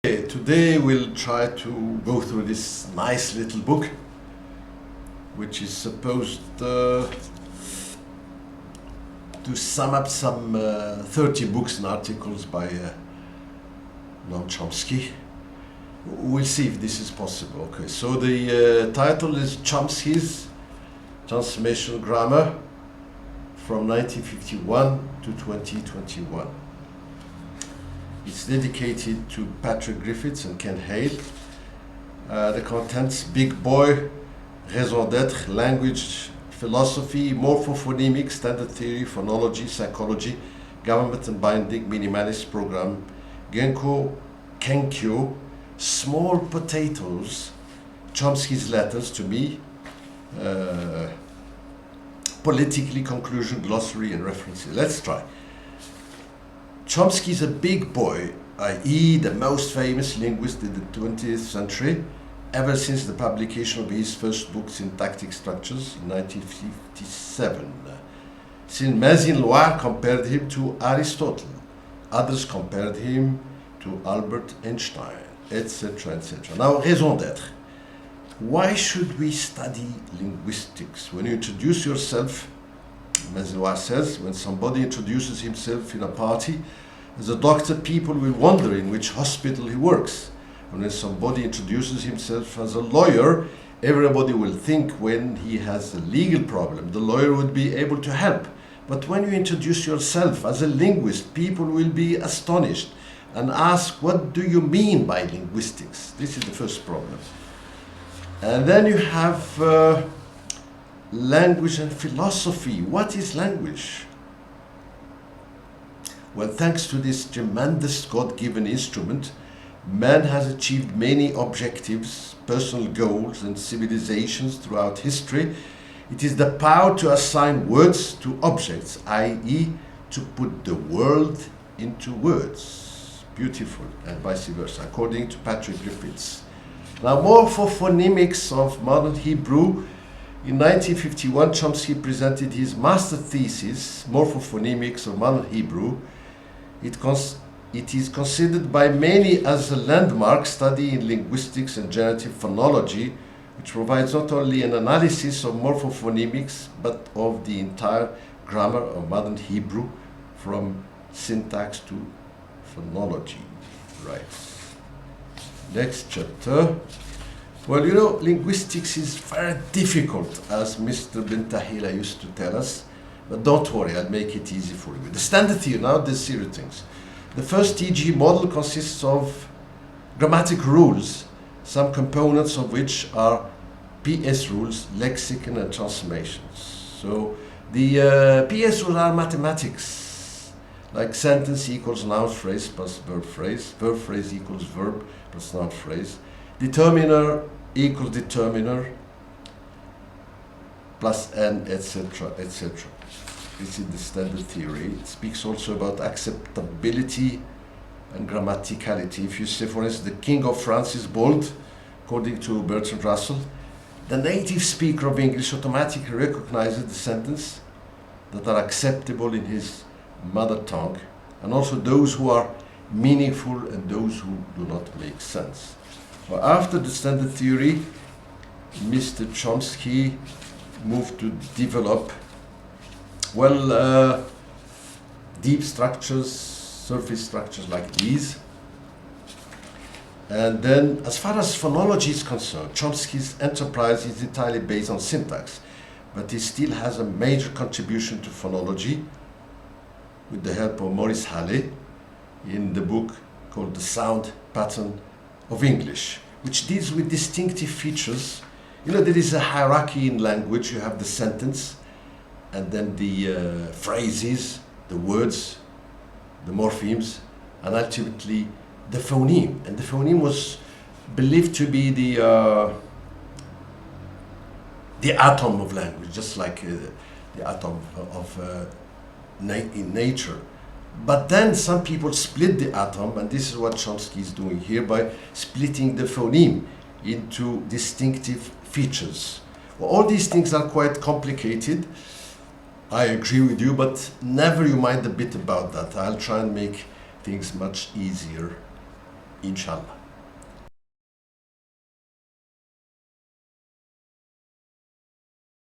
Today we'll try to go through this nice little book, which is supposed to sum up some 30 books and articles by Chomsky. We'll see if this is possible. Okay, so the title is Chomsky's Transformational Grammar from 1951 to 2021. It's dedicated to Patrick Griffiths and Ken Hale. The contents: big boy, raison d'être, language, philosophy, morphophonemics, standard theory, phonology, psychology, government and binding, minimalist program, Genko, Kenkyo, small potatoes, Chomsky's letters to me, politically, conclusion, glossary and references. Let's try. Chomsky is a big boy, i.e. the most famous linguist in the 20th century, ever since the publication of his first book, Syntactic Structures, in 1957. Saint-Mézin-Loire compared him to Aristotle. Others compared him to Albert Einstein, etc., etc. Now, raison d'être. Why should we study linguistics? When you introduce yourself, Mézin-Loire says, when somebody introduces himself in a party as a doctor, people will wonder in which hospital he works. And when somebody introduces himself as a lawyer, everybody will think when he has a legal problem, the lawyer would be able to help. But when you introduce yourself as a linguist, people will be astonished and ask, what do you mean by linguistics? This is the first problem. And then you have language and philosophy. What is language? Well, thanks to this tremendous God-given instrument, man has achieved many objectives, personal goals, and civilizations throughout history. It is the power to assign words to objects, i.e., to put the world into words. Beautiful, and vice versa, according to Patrick Griffiths. Now, morphophonemics of modern Hebrew. In 1951, Chomsky presented his master thesis, Morphophonemics of Modern Hebrew. It is considered by many as a landmark study in linguistics and generative phonology, which provides not only an analysis of morphophonemics, but of the entire grammar of modern Hebrew, from syntax to phonology. Right. Next chapter. Well, you know, linguistics is very difficult, as Mr. Bentahila used to tell us, but don't worry, I'll make it easy for you. The standard theory, now the serious things. The first TG model consists of grammatic rules, some components of which are PS rules, lexicon and transformations. So the PS rules are mathematics, like sentence equals noun phrase plus verb phrase equals verb plus noun phrase, determiner equals determiner plus n, etc., etc. This is the standard theory. It speaks also about acceptability and grammaticality. If you say, for instance, the King of France is bald, according to Bertrand Russell, the native speaker of English automatically recognizes the sentence that are acceptable in his mother tongue, and also those who are meaningful and those who do not make sense. Well, after the standard theory, Mr. Chomsky moved to develop, well, deep structures, surface structures like these. And then, as far as phonology is concerned, Chomsky's enterprise is entirely based on syntax, but he still has a major contribution to phonology with the help of Maurice Halley in the book called The Sound Pattern of English, which deals with distinctive features. You know, there is a hierarchy in language. You have the sentence, and then the phrases, the words, the morphemes, and ultimately the phoneme. And the phoneme was believed to be the atom of language, just like the atom of in nature. But then some people split the atom, and this is what Chomsky is doing here by splitting the phoneme into distinctive features. Well, all these things are quite complicated. I agree with you, but never you mind a bit about that. I'll try and make things much easier inshallah.